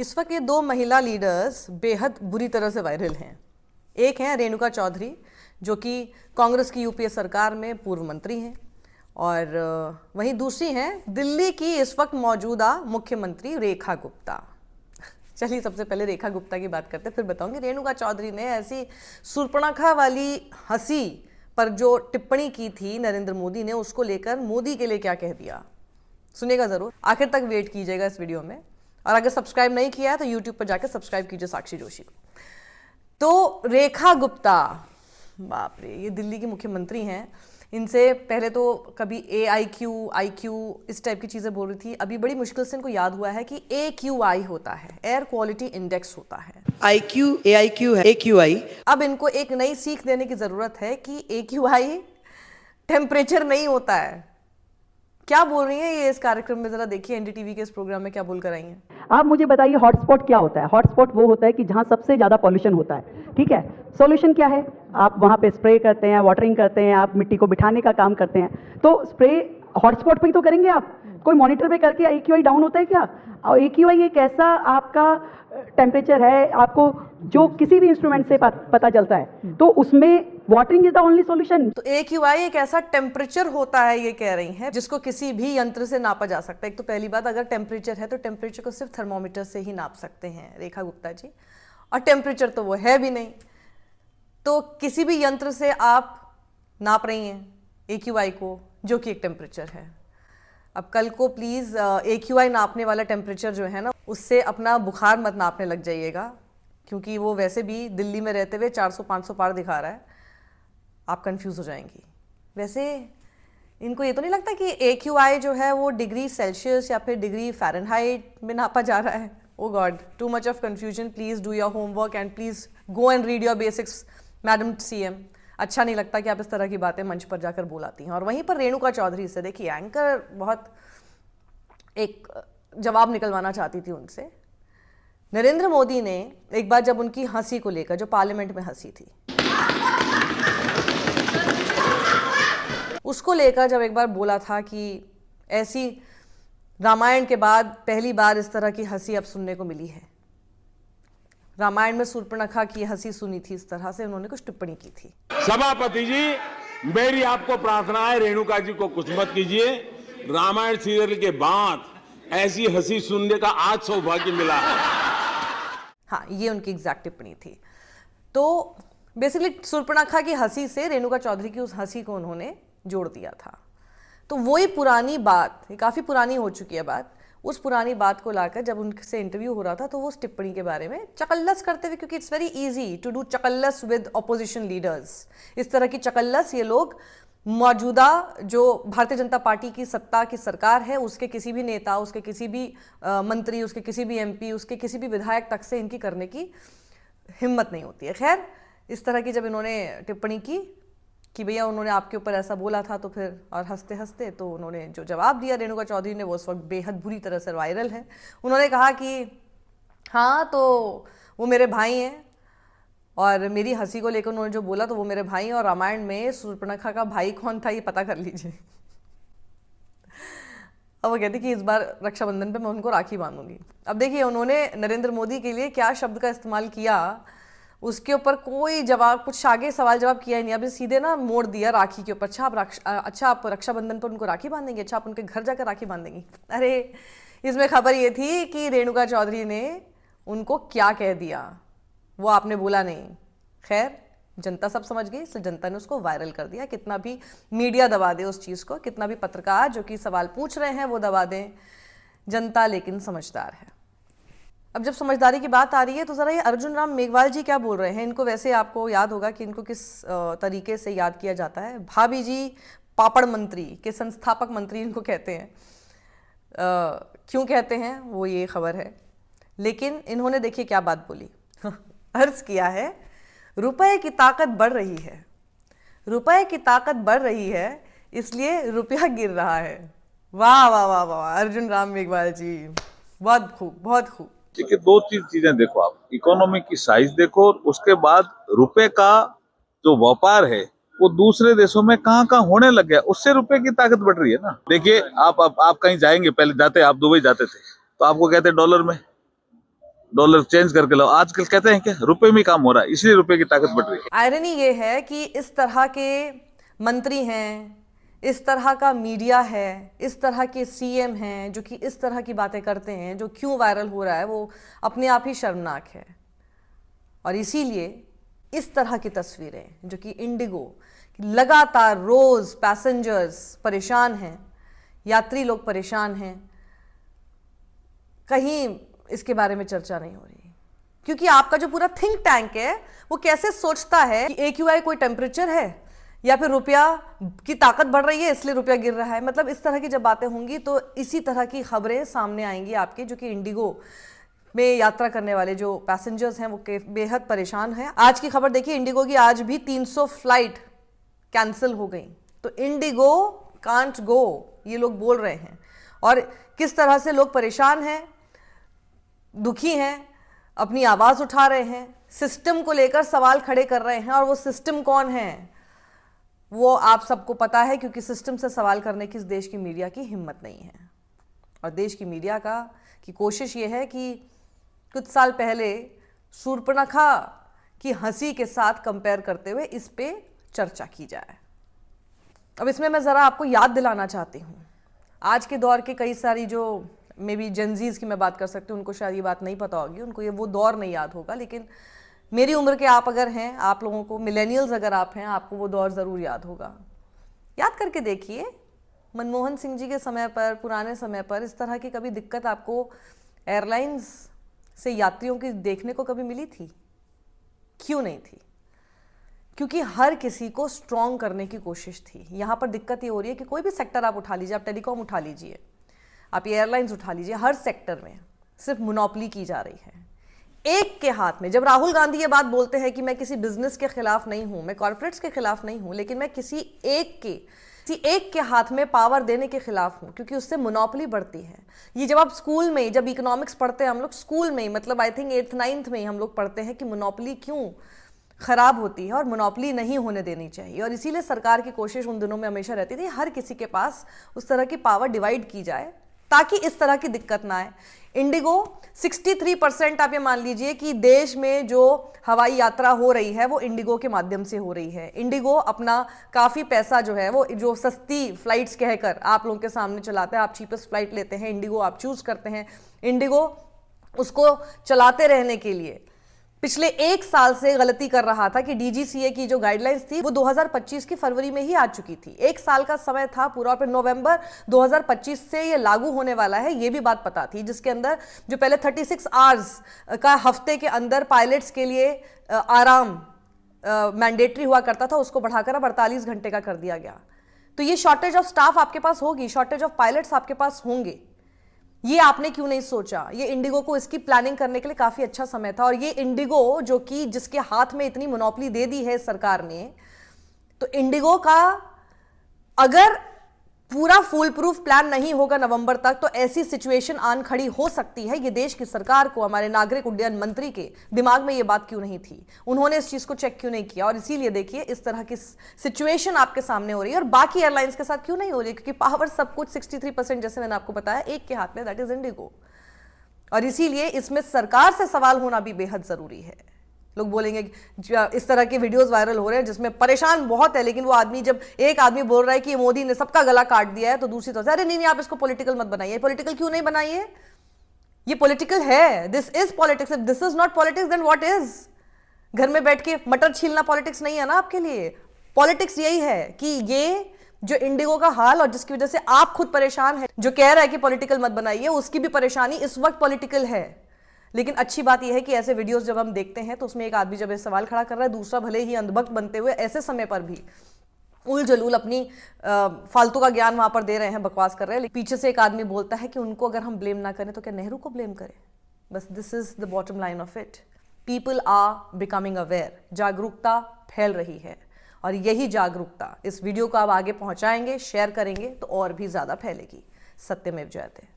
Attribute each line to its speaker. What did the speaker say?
Speaker 1: इस वक्त ये दो महिला लीडर्स बेहद बुरी तरह से वायरल हैं। एक हैं रेणुका चौधरी, जो कि कांग्रेस की यूपीए सरकार में पूर्व मंत्री हैं, और वहीं दूसरी हैं दिल्ली की इस वक्त मौजूदा मुख्यमंत्री रेखा गुप्ता। चलिए सबसे पहले रेखा गुप्ता की बात करते हैं, फिर बताऊंगी रेणुका चौधरी ने ऐसी सुर्पणखा वाली हंसी पर जो टिप्पणी की थी नरेंद्र मोदी ने, उसको लेकर मोदी के लिए क्या कह दिया। सुनिएगा जरूर, आखिर तक वेट कीजिएगा इस वीडियो में। और अगर सब्सक्राइब नहीं किया है तो यूट्यूब पर जाकर सब्सक्राइब कीजिए साक्षी जोशी को। तो रेखा गुप्ता, बाप रे, ये दिल्ली की मुख्यमंत्री हैं। इनसे पहले तो कभी AIQ, IQ इस टाइप की चीज़ें बोल रही थी। अभी बड़ी मुश्किल से इनको याद हुआ है कि AQI होता है, एयर क्वालिटी इंडेक्स होता है।
Speaker 2: IQ AIQ है AQI।
Speaker 1: अब इनको एक नई सीख देने की ज़रूरत है कि AQI टेम्परेचर नहीं होता है। क्या बोल रही हैं ये इस कार्यक्रम में, जरा देखिए NDTV के इस प्रोग्राम में क्या बोल कर आई हैं।
Speaker 3: आप मुझे बताइए हॉटस्पॉट क्या होता है। हॉटस्पॉट वो होता है कि जहाँ सबसे ज़्यादा पॉल्यूशन होता है, ठीक है। सॉल्यूशन क्या है, आप वहाँ पे स्प्रे करते हैं, वाटरिंग करते हैं, आप मिट्टी को बिठाने का काम करते हैं। तो स्प्रे हॉटस्पॉट पे ही तो करेंगे आप, कोई मॉनिटर पे करके AQI डाउन होता है क्या? और AQI एक ऐसा आपका टेम्परेचर है, आपको जो किसी भी इंस्ट्रूमेंट से पता चलता है, तो उसमें watering is the only solution.
Speaker 1: तो AQI एक ऐसा टेम्परेचर होता है, ये कह रही हैं, जिसको किसी भी यंत्र से नापा जा सकता है। एक तो पहली बात, अगर टेम्परेचर है तो टेम्परेचर को सिर्फ थर्मोमीटर से ही नाप सकते हैं रेखा गुप्ता जी, और टेम्परेचर तो वो है भी नहीं, तो किसी भी यंत्र से आप नाप रही हैं AQI को, जो कि एक टेम्परेचर है। अब कल को प्लीज़ AQI नापने वाला टेम्परेचर जो है ना, उससे अपना बुखार मत नापने लग जाइएगा, क्योंकि वो वैसे भी दिल्ली में रहते हुए 400-500 पार दिखा रहा है। आप कंफ्यूज हो जाएंगी। वैसे इनको ये तो नहीं लगता कि AQI जो है वो डिग्री सेल्सियस या फिर डिग्री फ़ारेनहाइट में नापा जा रहा है? Oh god, too much of confusion. Please do your homework and please go and read your basics madam CM। अच्छा नहीं लगता कि आप इस तरह की बातें मंच पर जाकर बोलाती हैं। और वहीं पर रेणुका चौधरी से देखिए, एंकर बहुत एक जवाब निकलवाना चाहती थी उनसे। नरेंद्र मोदी ने एक बार जब उनकी हंसी को लेकर, जो पार्लियामेंट में हंसी थी, उसको लेकर जब एक बार बोला था कि ऐसी रामायण के बाद पहली बार इस तरह की हंसी अब सुनने को मिली है। रामायण में सुर्पणखा की हंसी सुनी थी, इस तरह से उन्होंने कुछ टिप्पणी की थी।
Speaker 4: सभापति जी, मेरी आपको प्रार्थना है, रेणुका जी को कुछ मत कीजिए। रामायण सीरियल के बाद ऐसी हंसी सुनने का आज सौभाग्य मिला है।
Speaker 1: हाँ, ये उनकी एग्जैक्ट टिप्पणी थी। तो बेसिकली सुर्पणखा की हंसी से रेणुका चौधरी की उस हंसी को उन्होंने जोड़ दिया था। तो वही पुरानी बात, ये काफ़ी पुरानी हो चुकी है बात, उस पुरानी बात को लाकर जब उनसे इंटरव्यू हो रहा था तो वो उस टिप्पणी के बारे में चकल्लस करते हुए, क्योंकि it's very easy to do चकल्लस विद ऑपोजिशन लीडर्स। इस तरह की चकल्लस ये लोग मौजूदा जो भारतीय जनता पार्टी की सत्ता की सरकार है, उसके किसी भी नेता, उसके किसी भी मंत्री, उसके किसी भी MP, उसके किसी भी विधायक तक से इनकी करने की हिम्मत नहीं होती है। खैर, इस तरह की जब इन्होंने टिप्पणी की कि भैया उन्होंने आपके ऊपर ऐसा बोला था, तो फिर और हंसते हंसते तो उन्होंने जो जवाब दिया रेणुका चौधरी ने, वो उस वक्त बेहद बुरी तरह से वायरल है। उन्होंने कहा कि हाँ, तो वो मेरे भाई हैं, और मेरी हंसी को लेकर उन्होंने जो बोला तो वो मेरे भाई हैं, और रामायण में सुर्पणखा का भाई कौन था ये पता कर लीजिए। अब वो कहती कि इस बार रक्षाबंधन पे मैं उनको राखी बांधूंगी। अब देखिए उन्होंने नरेंद्र मोदी के लिए क्या शब्द का इस्तेमाल किया, उसके ऊपर कोई जवाब, कुछ आगे सवाल जवाब किया ही नहीं। अभी सीधे ना मोड़ दिया राखी के ऊपर। अच्छा आप रक्षाबंधन पर उनको राखी बांधेंगे? अच्छा आप उनके घर जाकर राखी बांधेंगी? अरे, इसमें खबर ये थी कि रेणुका चौधरी ने उनको क्या कह दिया, वो आपने बोला नहीं। खैर, जनता सब समझ गई, इसलिए जनता ने उसको वायरल कर दिया। कितना भी मीडिया दबा दे उस चीज़ को, कितना भी पत्रकार जो कि सवाल पूछ रहे हैं वो दबा दें, जनता लेकिन समझदार है। अब जब समझदारी की बात आ रही है तो ज़रा ये अर्जुन राम मेघवाल जी क्या बोल रहे हैं। इनको वैसे आपको याद होगा कि इनको किस तरीके से याद किया जाता है। भाभी जी पापड़ मंत्री के संस्थापक मंत्री इनको कहते हैं। क्यों कहते हैं वो ये खबर है, लेकिन इन्होंने देखिए क्या बात बोली। अर्ज किया है, रुपए की ताकत बढ़ रही है, रुपए की ताकत बढ़ रही है, इसलिए रुपया गिर रहा है। वाह वाह वाह वाह, अर्जुन राम मेघवाल जी, बहुत खूब, बहुत खूब।
Speaker 5: देखिए, दो चीजें देखो आप, इकोनॉमी की साइज देखो, उसके बाद रुपए का जो व्यापार है वो दूसरे देशों में कहाँ कहाँ होने लग गया, उससे रुपए की ताकत बढ़ रही है ना। देखिए आप कहीं जाएंगे, पहले जाते आप दुबई जाते थे तो आपको कहते डॉलर में, डॉलर चेंज करके लाओ। आजकल कहते हैं क्या, रुपए में काम हो रहा है, इसलिए रुपए की ताकत बढ़ रही है।
Speaker 1: आयरनी ये है कि इस तरह के मंत्री हैं, इस तरह का मीडिया है, इस तरह के सीएम हैं जो कि इस तरह की बातें करते हैं, जो क्यों वायरल हो रहा है वो अपने आप ही शर्मनाक है। और इसीलिए इस तरह की तस्वीरें जो कि इंडिगो लगातार रोज पैसेंजर्स परेशान हैं, यात्री लोग परेशान हैं, कहीं इसके बारे में चर्चा नहीं हो रही, क्योंकि आपका जो पूरा थिंक टैंक है वो कैसे सोचता है कि AQI कोई टेम्परेचर है या फिर रुपया की ताकत बढ़ रही है इसलिए रुपया गिर रहा है। मतलब इस तरह की जब बातें होंगी तो इसी तरह की खबरें सामने आएंगी आपके, जो कि इंडिगो में यात्रा करने वाले जो पैसेंजर्स हैं वो बेहद परेशान हैं। आज की खबर देखिए, इंडिगो की आज भी 300 फ्लाइट कैंसिल हो गई। तो इंडिगो कांट गो, ये लोग बोल रहे हैं, और किस तरह से लोग परेशान हैं, दुखी हैं, अपनी आवाज उठा रहे हैं, सिस्टम को लेकर सवाल खड़े कर रहे हैं। और वो सिस्टम कौन है वो आप सबको पता है, क्योंकि सिस्टम से सवाल करने की इस देश की मीडिया की हिम्मत नहीं है। और देश की मीडिया की कोशिश ये है कि कुछ साल पहले शूर्पणखा की हंसी के साथ कंपेयर करते हुए इस पे चर्चा की जाए। अब इसमें मैं ज़रा आपको याद दिलाना चाहती हूँ, आज के दौर के कई सारी जो मे बी जेनजीज की मैं बात कर सकती हूँ, उनको शायद ये बात नहीं पता होगी, उनको ये वो दौर नहीं याद होगा, लेकिन मेरी उम्र के आप अगर हैं, आप लोगों को, मिलेनियल्स अगर आप हैं, आपको वो दौर ज़रूर याद होगा। याद करके देखिए, मनमोहन सिंह जी के समय पर, पुराने समय पर इस तरह की कभी दिक्कत आपको एयरलाइंस से यात्रियों की देखने को कभी मिली थी? क्यों नहीं थी? क्योंकि हर किसी को स्ट्रॉन्ग करने की कोशिश थी। यहाँ पर दिक्कत ये हो रही है कि कोई भी सेक्टर आप उठा लीजिए, आप टेलीकॉम उठा लीजिए, आप एयरलाइंस उठा लीजिए, हर सेक्टर में सिर्फ मोनोपोली की जा रही है एक के हाथ में। जब राहुल गांधी ये बात बोलते हैं कि मैं किसी बिजनेस के खिलाफ नहीं हूं, मैं कॉर्पोरेट्स के खिलाफ नहीं हूं, लेकिन मैं किसी एक के हाथ में पावर देने के खिलाफ हूं, क्योंकि उससे मोनोपोली बढ़ती है। ये जब आप स्कूल में, जब इकोनॉमिक्स पढ़ते हैं हम लोग स्कूल में, मतलब आई थिंक 8th 9th में हम लोग पढ़ते हैं कि मोनोपोली क्यों खराब होती है और मोनोपोली नहीं होने देनी चाहिए। और इसीलिए सरकार की कोशिश उन दिनों में हमेशा रहती थी हर किसी के पास उस तरह की पावर डिवाइड की जाए ताकि इस तरह की दिक्कत ना आए। इंडिगो 63% आप ये मान लीजिए कि देश में जो हवाई यात्रा हो रही है वो इंडिगो के माध्यम से हो रही है। इंडिगो अपना काफ़ी पैसा जो है वो जो सस्ती फ्लाइट्स कहकर आप लोगों के सामने चलाता है, आप चीपेस्ट फ्लाइट लेते हैं, इंडिगो आप चूज़ करते हैं। इंडिगो उसको चलाते रहने के लिए पिछले 1 साल से गलती कर रहा था कि DGCA की जो गाइडलाइंस थी वो 2025 की फरवरी में ही आ चुकी थी। 1 साल का समय था पूरा, और फिर नवंबर 2025 से ये लागू होने वाला है, ये भी बात पता थी, जिसके अंदर जो पहले 36 आवर्स का हफ्ते के अंदर पायलट्स के लिए आराम मैंडेटरी हुआ करता था, उसको बढ़ाकर अब 48 घंटे का कर दिया गया। तो ये शॉर्टेज ऑफ स्टाफ आपके पास होगी, शॉर्टेज ऑफ पायलट्स आपके पास होंगे। ये आपने क्यों नहीं सोचा? ये इंडिगो को इसकी प्लानिंग करने के लिए काफी अच्छा समय था। और ये इंडिगो जो कि जिसके हाथ में इतनी मोनोपोली दे दी है सरकार ने, तो इंडिगो का अगर पूरा फुल प्रूफ प्लान नहीं होगा नवंबर तक, तो ऐसी सिचुएशन आन खड़ी हो सकती है। ये देश की सरकार को, हमारे नागरिक उड्डयन मंत्री के दिमाग में ये बात क्यों नहीं थी? उन्होंने इस चीज को चेक क्यों नहीं किया? और इसीलिए देखिए इस तरह की सिचुएशन आपके सामने हो रही है। और बाकी एयरलाइंस के साथ क्यों नहीं हो रही? क्योंकि पावर सब कुछ 63% जैसे मैंने आपको बताया एक के हाथ में, दैट इज इंडिगो। और इसीलिए इसमें सरकार से सवाल होना भी बेहद जरूरी है। लोग बोलेंगे इस तरह के वीडियोस वायरल हो रहे हैं जिसमें परेशान बहुत है, लेकिन वो आदमी, जब एक आदमी बोल रहा है कि मोदी ने सबका गला काट दिया है, तो दूसरी तरफ से अरे नहीं आप इसको पॉलिटिकल मत बनाइए। पॉलिटिकल क्यों नहीं बनाइए? ये पॉलिटिकल है, this is politics. This is not politics then what is? घर में बैठ के मटर छीलना पॉलिटिक्स नहीं है ना आपके लिए। पॉलिटिक्स यही है कि ये जो इंडिगो का हाल, और जिसकी वजह से आप खुद परेशान है, जो कह रहा है कि पॉलिटिकल मत बनाइए, उसकी भी परेशानी इस वक्त पॉलिटिकल है। लेकिन अच्छी बात यह है कि ऐसे वीडियोस जब हम देखते हैं तो उसमें एक आदमी जब ये सवाल खड़ा कर रहा है, दूसरा भले ही अंधभक्त बनते हुए ऐसे समय पर भी उल जलूल अपनी फालतू का ज्ञान वहां पर दे रहे हैं, बकवास कर रहे हैं। पीछे से एक आदमी बोलता है कि उनको अगर हम ब्लेम ना करें तो क्या नेहरू को ब्लेम करें? बस this is the bottom line of it. People are becoming aware, जागरूकता फैल रही है, और यही जागरूकता इस वीडियो को आप आगे पहुंचाएंगे, शेयर करेंगे तो और भी ज्यादा फैलेगी। सत्यमेव जयते।